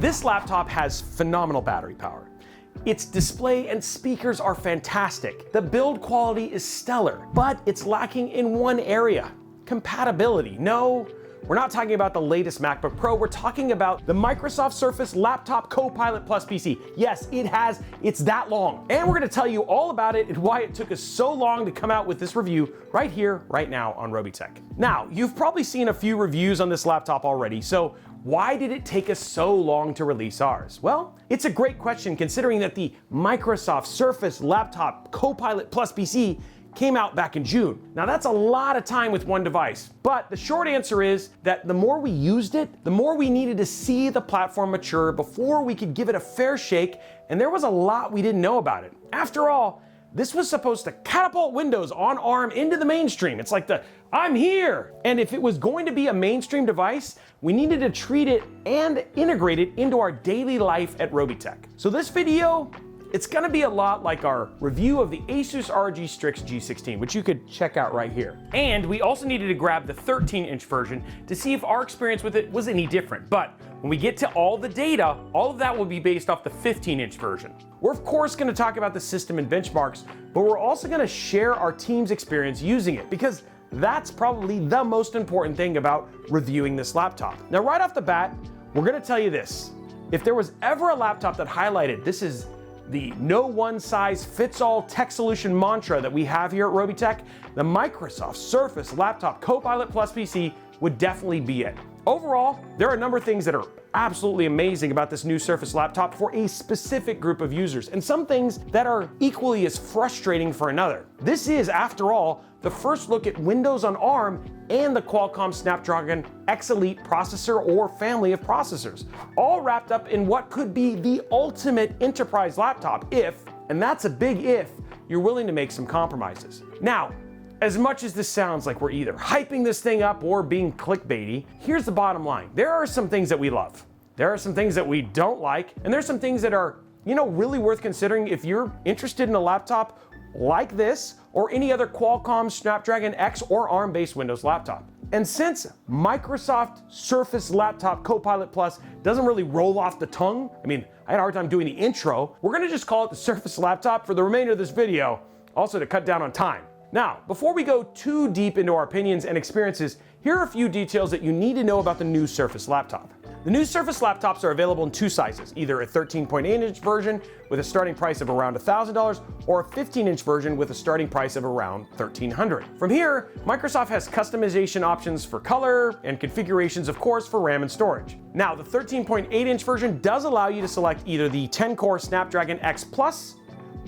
This laptop has phenomenal battery power. Its display and speakers are fantastic. The build quality is stellar, but it's lacking in one area: compatibility. No, we're not talking about the latest MacBook Pro, we're talking about the Microsoft Surface Laptop Copilot Plus PC. Yes, it's that long. And we're gonna tell you all about it and why it took us so long to come out with this review right here, right now on Robeytech. Now, you've probably seen a few reviews on this laptop already, so why did it take us so long to release ours? Well, it's a great question considering that the Microsoft Surface Laptop Copilot Plus PC came out back in June. Now that's a lot of time with one device, but the short answer is that the more we used it, the more we needed to see the platform mature before we could give it a fair shake, and there was a lot we didn't know about it. After all, this was supposed to catapult Windows on ARM into the mainstream. It's like I'm here! And if it was going to be a mainstream device, we needed to treat it and integrate it into our daily life at Robeytech. So this video, it's gonna be a lot like our review of the Asus ROG Strix G16, which you could check out right here. And we also needed to grab the 13-inch version to see if our experience with it was any different. But when we get to all the data, all of that will be based off the 15-inch version. We're of course gonna talk about the system and benchmarks, but we're also gonna share our team's experience using it, because that's probably the most important thing about reviewing this laptop. Now, right off the bat, we're gonna tell you this. If there was ever a laptop that highlighted this is the no one size fits all tech solution mantra that we have here at Robeytech, the Microsoft Surface Laptop Copilot Plus PC would definitely be it. Overall, there are a number of things that are absolutely amazing about this new Surface laptop for a specific group of users, and some things that are equally as frustrating for another. This is, after all, the first look at Windows on ARM and the Qualcomm Snapdragon X Elite processor or family of processors, all wrapped up in what could be the ultimate enterprise laptop if, and that's a big if, you're willing to make some compromises. Now, as much as this sounds like we're either hyping this thing up or being clickbaity, here's the bottom line. There are some things that we love. There are some things that we don't like, and there's some things that are, really worth considering if you're interested in a laptop like this or any other Qualcomm Snapdragon X or ARM-based Windows laptop. And since Microsoft Surface Laptop Copilot Plus doesn't really roll off the tongue, I had a hard time doing the intro, we're gonna just call it the Surface Laptop for the remainder of this video, also to cut down on time. Now, before we go too deep into our opinions and experiences, here are a few details that you need to know about the new Surface laptop. The new Surface laptops are available in two sizes, either a 13.8-inch version with a starting price of around $1,000 or a 15-inch version with a starting price of around $1,300. From here, Microsoft has customization options for color and configurations, of course, for RAM and storage. Now, the 13.8-inch version does allow you to select either the 10-core Snapdragon X Plus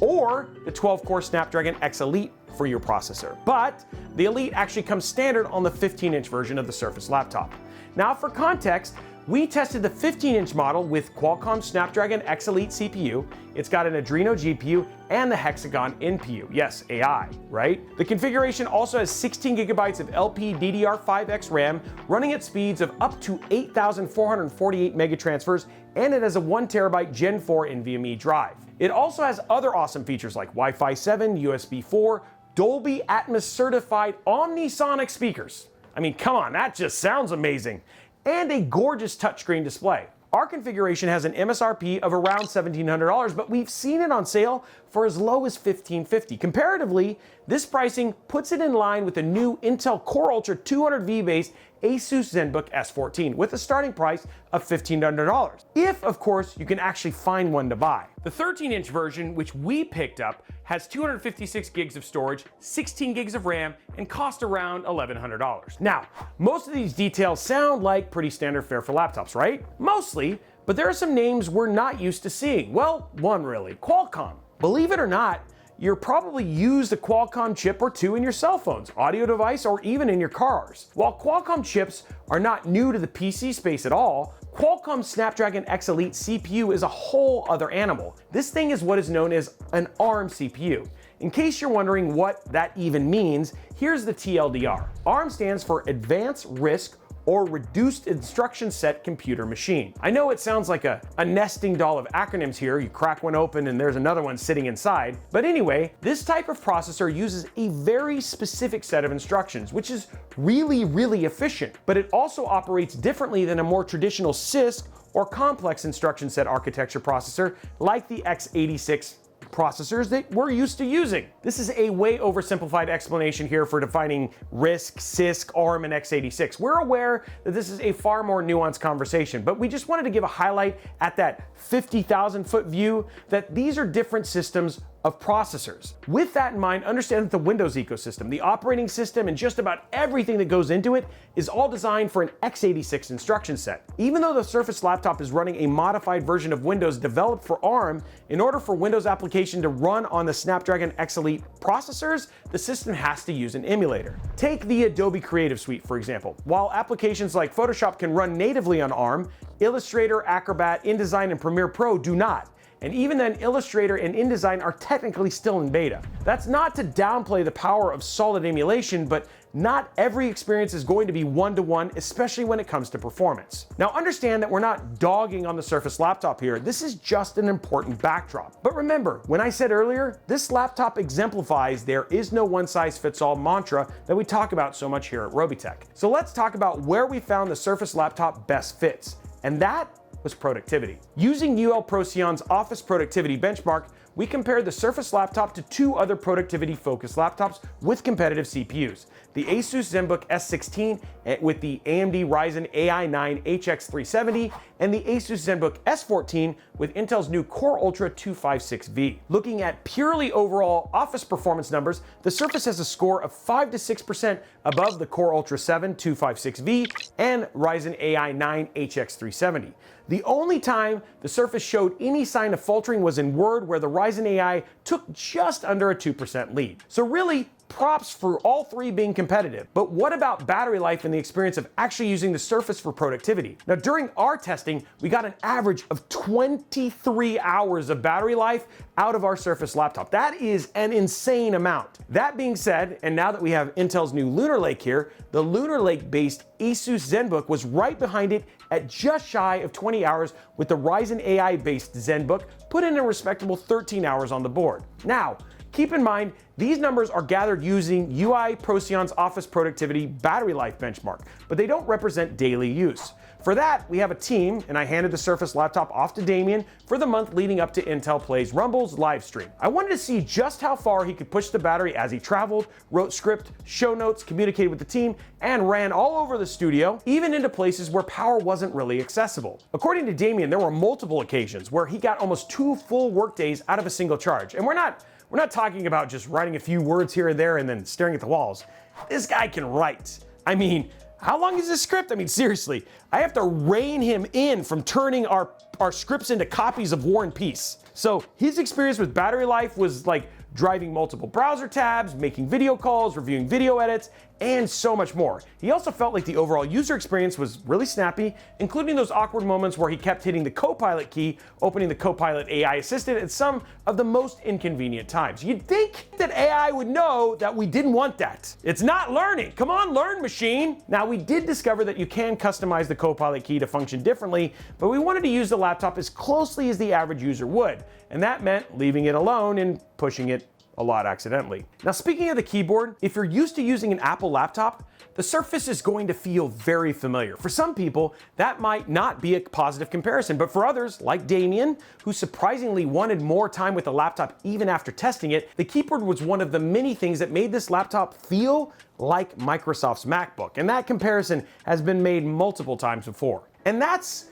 or the 12-core Snapdragon X Elite for your processor. But the Elite actually comes standard on the 15-inch version of the Surface laptop. Now, for context, we tested the 15-inch model with Qualcomm Snapdragon X Elite CPU. It's got an Adreno GPU and the Hexagon NPU. Yes, AI, right? The configuration also has 16 gigabytes of LPDDR5X RAM running at speeds of up to 8,448 megatransfers, and it has a 1 terabyte Gen 4 NVMe drive. It also has other awesome features like Wi-Fi 7, USB 4, Dolby Atmos certified Omnisonic speakers. Come on, that just sounds amazing. And a gorgeous touchscreen display. Our configuration has an MSRP of around $1,700, but we've seen it on sale for as low as $1,550. Comparatively, this pricing puts it in line with the new Intel Core Ultra 200V based Asus ZenBook S14 with a starting price of $1,500. If, of course, you can actually find one to buy. The 13-inch version, which we picked up, has 256 gigs of storage, 16 gigs of RAM, and cost around $1,100. Now, most of these details sound like pretty standard fare for laptops, right? Mostly, but there are some names we're not used to seeing. Well, one really, Qualcomm. Believe it or not, you're probably used a Qualcomm chip or two in your cell phones, audio device, or even in your cars. While Qualcomm chips are not new to the PC space at all, Qualcomm's Snapdragon X Elite CPU is a whole other animal. This thing is what is known as an ARM CPU. In case you're wondering what that even means, here's the TLDR. ARM stands for Advanced RISC or Reduced Instruction Set Computer Machine. I know it sounds like a nesting doll of acronyms here. You crack one open and there's another one sitting inside. But anyway, this type of processor uses a very specific set of instructions, which is really efficient. But it also operates differently than a more traditional CISC or complex instruction set architecture processor like the x86 processors that we're used to using. This is a way oversimplified explanation here for defining RISC, CISC, ARM, and x86. We're aware that this is a far more nuanced conversation, but we just wanted to give a highlight at that 50,000-foot view that these are different systems of processors. With that in mind, understand that the Windows ecosystem, the operating system, and just about everything that goes into it is all designed for an x86 instruction set. Even though the Surface Laptop is running a modified version of Windows developed for ARM, in order for Windows application to run on the Snapdragon X Elite processors, the system has to use an emulator. Take the Adobe Creative Suite, for example. While applications like Photoshop can run natively on ARM, Illustrator, Acrobat, InDesign, and Premiere Pro do not. And even then, Illustrator and InDesign are technically still in beta. That's not to downplay the power of solid emulation, but not every experience is going to be one-to-one, especially when it comes to performance. Now understand that we're not dogging on the Surface Laptop here. This is just an important backdrop. But remember, when I said earlier, this laptop exemplifies there is no one-size-fits-all mantra that we talk about so much here at Robeytech. So let's talk about where we found the Surface Laptop best fits. And that was productivity. Using UL Procion's Office Productivity Benchmark, we compared the Surface Laptop to two other productivity-focused laptops with competitive CPUs, the Asus ZenBook S16 with the AMD Ryzen AI 9 HX370 and the Asus ZenBook S14 with Intel's new Core Ultra 256V. Looking at purely overall office performance numbers, the Surface has a score of 5 to 6% above the Core Ultra 7 256V and Ryzen AI 9 HX370. The only time the Surface showed any sign of faltering was in Word, where the Ryzen AI took just under a 2% lead. So really, props for all three being competitive. But what about battery life and the experience of actually using the Surface for productivity? Now, during our testing, we got an average of 23 hours of battery life out of our Surface Laptop. That is an insane amount. That being said, and now that we have Intel's new Lunar Lake here, the Lunar Lake-based Asus ZenBook was right behind it at just shy of 20 hours, with the Ryzen AI-based ZenBook put in a respectable 13 hours on the board. Now, keep in mind, these numbers are gathered using UI Procion's Office Productivity Battery Life Benchmark, but they don't represent daily use. For that, we have a team, and I handed the Surface Laptop off to Damien for the month leading up to Intel Plays Rumble's live stream. I wanted to see just how far he could push the battery as he traveled, wrote script, show notes, communicated with the team, and ran all over the studio, even into places where power wasn't really accessible. According to Damien, there were multiple occasions where he got almost 2 full workdays out of a single charge. And we're not talking about just writing a few words here and there and then staring at the walls. This guy can write. I mean, how long is this script? I mean, seriously, I have to rein him in from turning our scripts into copies of War and Peace. So his experience with battery life was like driving multiple browser tabs, making video calls, reviewing video edits, and so much more. He also felt like the overall user experience was really snappy, including those awkward moments where he kept hitting the Copilot key, opening the Copilot AI Assistant at some of the most inconvenient times. You'd think that AI would know that we didn't want that. It's not learning. Come on, learn, machine. Now, we did discover that you can customize the Copilot key to function differently, but we wanted to use the laptop as closely as the average user would, and that meant leaving it alone and pushing it a lot accidentally. Now, speaking of the keyboard, if you're used to using an Apple laptop, the Surface is going to feel very familiar. For some people, that might not be a positive comparison, but for others, like Damien, who surprisingly wanted more time with the laptop even after testing it, the keyboard was one of the many things that made this laptop feel like Microsoft's MacBook. And that comparison has been made multiple times before. And that's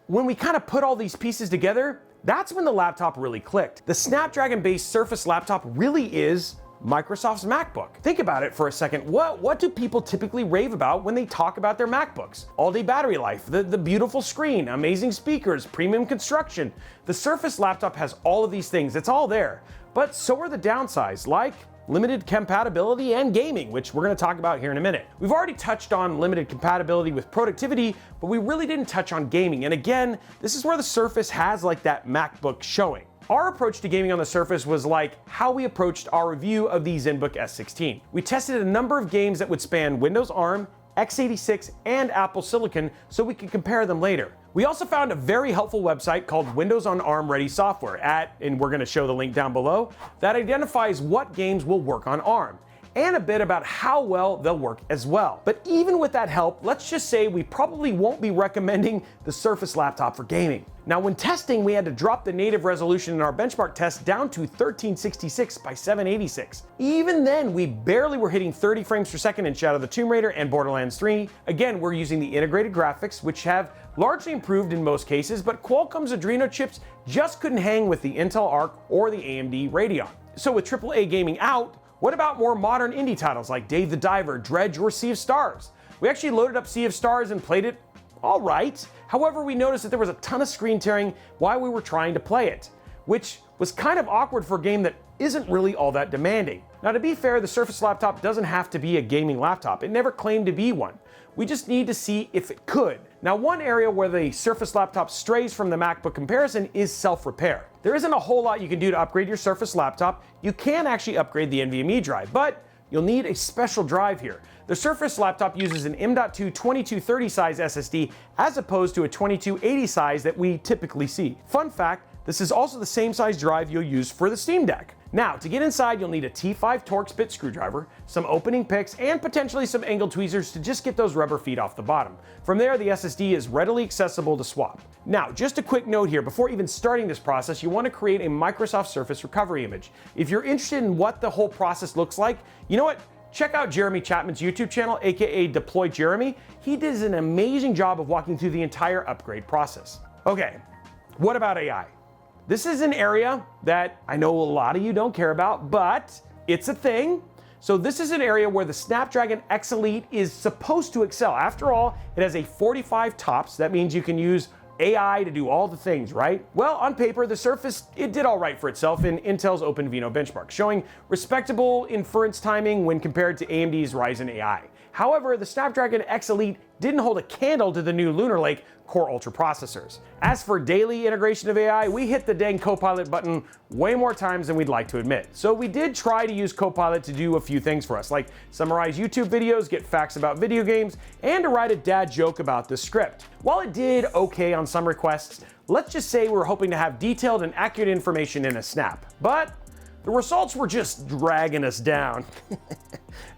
when we kind of put all these pieces together, that's when the laptop really clicked. The Snapdragon-based Surface Laptop really is Microsoft's MacBook. Think about it for a second. What do people typically rave about when they talk about their MacBooks? All-day battery life, the beautiful screen, amazing speakers, premium construction. The Surface Laptop has all of these things. It's all there. But so are the downsides, like limited compatibility and gaming, which we're going to talk about here in a minute. We've already touched on limited compatibility with productivity, but we really didn't touch on gaming. And again, this is where the Surface has like that MacBook showing. Our approach to gaming on the Surface was like how we approached our review of the ZenBook S16. We tested a number of games that would span Windows ARM, x86, and Apple Silicon so we could compare them later. We also found a very helpful website called Windows on ARM Ready Software and we're going to show the link down below, that identifies what games will work on ARM. and a bit about how well they'll work as well. But even with that help, let's just say we probably won't be recommending the Surface laptop for gaming. Now, when testing, we had to drop the native resolution in our benchmark test down to 1366 by 786. Even then, we barely were hitting 30 frames per second in Shadow of the Tomb Raider and Borderlands 3. Again, we're using the integrated graphics, which have largely improved in most cases, but Qualcomm's Adreno chips just couldn't hang with the Intel Arc or the AMD Radeon. So with AAA gaming out, what about more modern indie titles like Dave the Diver, Dredge, or Sea of Stars? We actually loaded up Sea of Stars and played it all right. However, we noticed that there was a ton of screen tearing while we were trying to play it, which was kind of awkward for a game that isn't really all that demanding. Now, to be fair, the Surface laptop doesn't have to be a gaming laptop. It never claimed to be one. We just need to see if it could. Now, one area where the Surface laptop strays from the MacBook comparison is self-repair. There isn't a whole lot you can do to upgrade your Surface laptop. You can actually upgrade the NVMe drive, but you'll need a special drive here. The Surface laptop uses an M.2 2230 size SSD as opposed to a 2280 size that we typically see. Fun fact, this is also the same size drive you'll use for the Steam Deck. Now, to get inside, you'll need a T5 Torx bit screwdriver, some opening picks, and potentially some angled tweezers to just get those rubber feet off the bottom. From there, the SSD is readily accessible to swap. Now, just a quick note here, before even starting this process, you want to create a Microsoft Surface recovery image. If you're interested in what the whole process looks like, you know what? Check out Jeremy Chapman's YouTube channel, aka Deploy Jeremy. He does an amazing job of walking through the entire upgrade process. Okay, what about AI? This is an area that I know a lot of you don't care about, but it's a thing. So this is an area where the Snapdragon X Elite is supposed to excel. After all, it has a 45 TOPS. That means you can use AI to do all the things, right? Well, on paper, the Surface, it did all right for itself in Intel's OpenVINO benchmark, showing respectable inference timing when compared to AMD's Ryzen AI. However, the Snapdragon X Elite didn't hold a candle to the new Lunar Lake Core Ultra processors. As for daily integration of AI, we hit the dang Copilot button way more times than we'd like to admit. So we did try to use Copilot to do a few things for us, like summarize YouTube videos, get facts about video games, and to write a dad joke about this script. While it did okay on some requests, let's just say we were hoping to have detailed and accurate information in a snap. But the results were just dragging us down.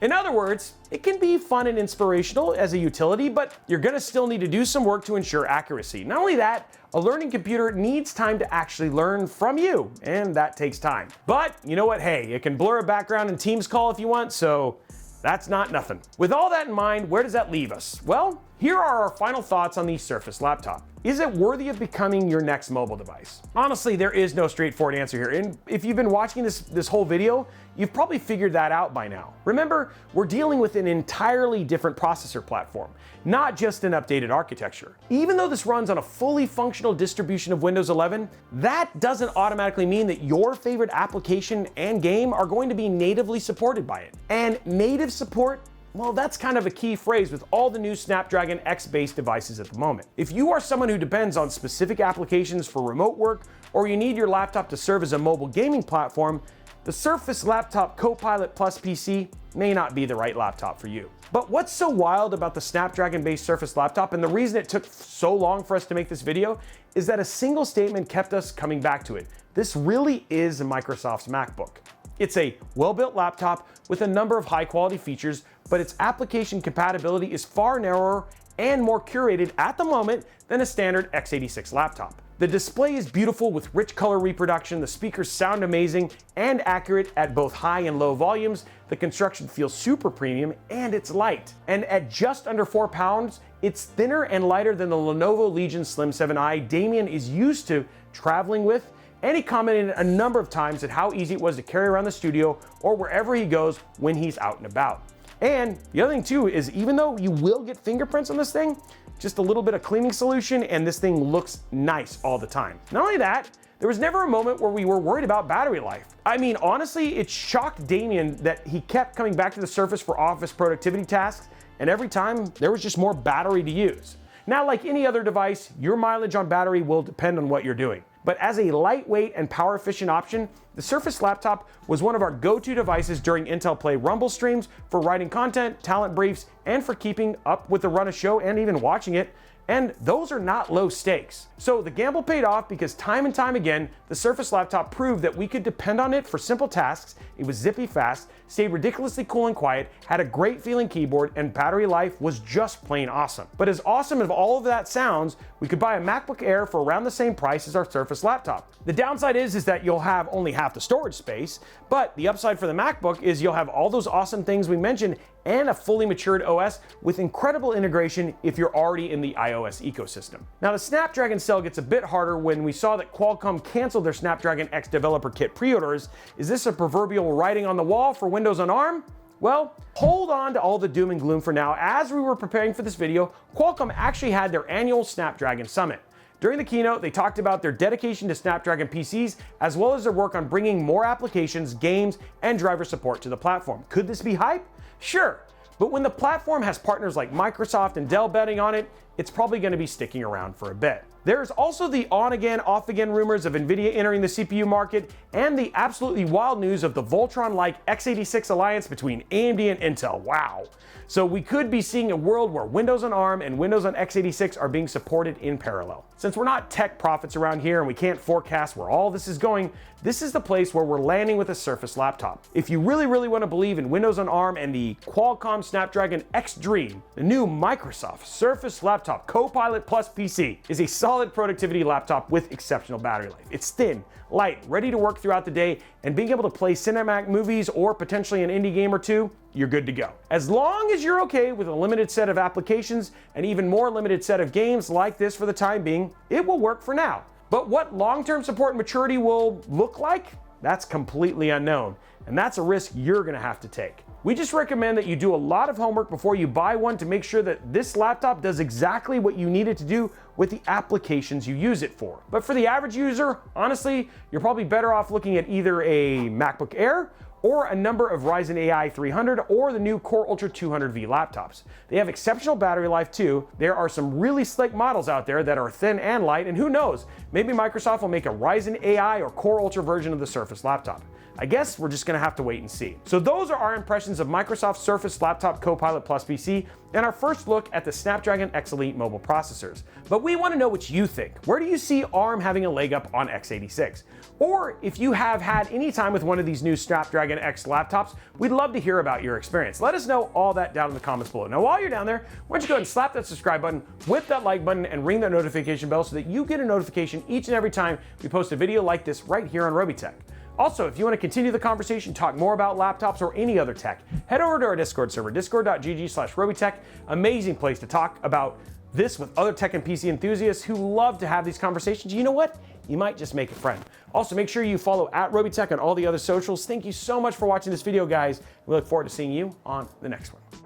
In other words, it can be fun and inspirational as a utility, but you're gonna still need to do some work to ensure accuracy. Not only that, a learning computer needs time to actually learn from you, and that takes time. But you know what? Hey, it can blur a background in Teams call if you want, so that's not nothing. With all that in mind, where does that leave us? Well, here are our final thoughts on the Surface laptop. Is it worthy of becoming your next mobile device? Honestly, there is no straightforward answer here. And if you've been watching this whole video, you've probably figured that out by now. Remember, we're dealing with an entirely different processor platform, not just an updated architecture. Even though this runs on a fully functional distribution of Windows 11, that doesn't automatically mean that your favorite application and game are going to be natively supported by it. And native support, well, that's kind of a key phrase with all the new Snapdragon X-based devices at the moment. If you are someone who depends on specific applications for remote work, or you need your laptop to serve as a mobile gaming platform, the Surface Laptop Copilot Plus PC may not be the right laptop for you. But what's so wild about the Snapdragon-based Surface laptop, and the reason it took so long for us to make this video, is that a single statement kept us coming back to it. This really is Microsoft's MacBook. It's a well-built laptop with a number of high-quality features, but its application compatibility is far narrower and more curated at the moment than a standard x86 laptop. The display is beautiful with rich color reproduction, the speakers sound amazing and accurate at both high and low volumes, the construction feels super premium, and it's light. And at just under 4 pounds, it's thinner and lighter than the Lenovo Legion Slim 7i Damien is used to traveling with, and he commented a number of times at how easy it was to carry around the studio or wherever he goes when he's out and about. And the other thing too is, even though you will get fingerprints on this thing, just a little bit of cleaning solution and this thing looks nice all the time. Not only that, there was never a moment where we were worried about battery life. I mean, honestly, it shocked Damien that he kept coming back to the Surface for office productivity tasks, and every time there was just more battery to use. Now, like any other device, your mileage on battery will depend on what you're doing. But as a lightweight and power efficient option, the Surface laptop was one of our go-to devices during Intel Play Rumble streams for writing content, talent briefs, and for keeping up with the run of show and even watching it. And those are not low stakes. So the gamble paid off because time and time again, the Surface laptop proved that we could depend on it for simple tasks. It was zippy fast, stayed ridiculously cool and quiet, had a great feeling keyboard, and battery life was just plain awesome. But as awesome as all of that sounds, we could buy a MacBook Air for around the same price as our Surface laptop. The downside is that you'll have only half the storage space, but the upside for the MacBook is you'll have all those awesome things we mentioned and a fully matured OS with incredible integration if you're already in the iOS ecosystem. Now the Snapdragon sell gets a bit harder when we saw that Qualcomm canceled their Snapdragon X developer kit pre-orders. Is this a proverbial writing on the wall for Windows on ARM? Well, hold on to all the doom and gloom for now. As we were preparing for this video, Qualcomm actually had their annual Snapdragon Summit. During the keynote, they talked about their dedication to Snapdragon PCs, as well as their work on bringing more applications, games, and driver support to the platform. Could this be hype? Sure, but when the platform has partners like Microsoft and Dell betting on it, it's probably going to be sticking around for a bit. There's also the on-again, off-again rumors of NVIDIA entering the CPU market, and the absolutely wild news of the Voltron-like x86 alliance between AMD and Intel. Wow. So we could be seeing a world where Windows on ARM and Windows on x86 are being supported in parallel. Since we're not tech prophets around here and we can't forecast where all this is going, this is the place where we're landing with a Surface laptop. If you really want to believe in Windows on ARM and the Qualcomm Snapdragon X Dream, the new Microsoft Surface Laptop Copilot Plus PC is a solid productivity laptop with exceptional battery life. It's thin, light, ready to work throughout the day, and being able to play cinematic movies or potentially an indie game or two, you're good to go. As long as you're okay with a limited set of applications and even more limited set of games like this for the time being, it will work for now. But what long-term support and maturity will look like, that's completely unknown. And that's a risk you're gonna have to take. We just recommend that you do a lot of homework before you buy one to make sure that this laptop does exactly what you need it to do with the applications you use it for. But for the average user, honestly, you're probably better off looking at either a MacBook Air or a number of Ryzen AI 300 or the new Core Ultra 200V laptops. They have exceptional battery life too. There are some really slick models out there that are thin and light, and who knows, maybe Microsoft will make a Ryzen AI or Core Ultra version of the Surface laptop. I guess we're just gonna have to wait and see. So those are our impressions of Microsoft Surface Laptop Copilot Plus PC and our first look at the Snapdragon X Elite mobile processors. But we wanna know what you think. Where do you see ARM having a leg up on x86? Or if you have had any time with one of these new Snapdragon X laptops, we'd love to hear about your experience. Let us know all that down in the comments below. Now while you're down there, why don't you go ahead and slap that subscribe button, whip that like button, and ring that notification bell so that you get a notification each and every time we post a video like this right here on Robeytech. Also, if you want to continue the conversation, talk more about laptops or any other tech, head over to our Discord server, discord.gg/Robeytech. Amazing place to talk about this with other tech and PC enthusiasts who love to have these conversations. You know what? You might just make a friend. Also, make sure you follow @Robeytech on all the other socials. Thank you so much for watching this video, guys. We look forward to seeing you on the next one.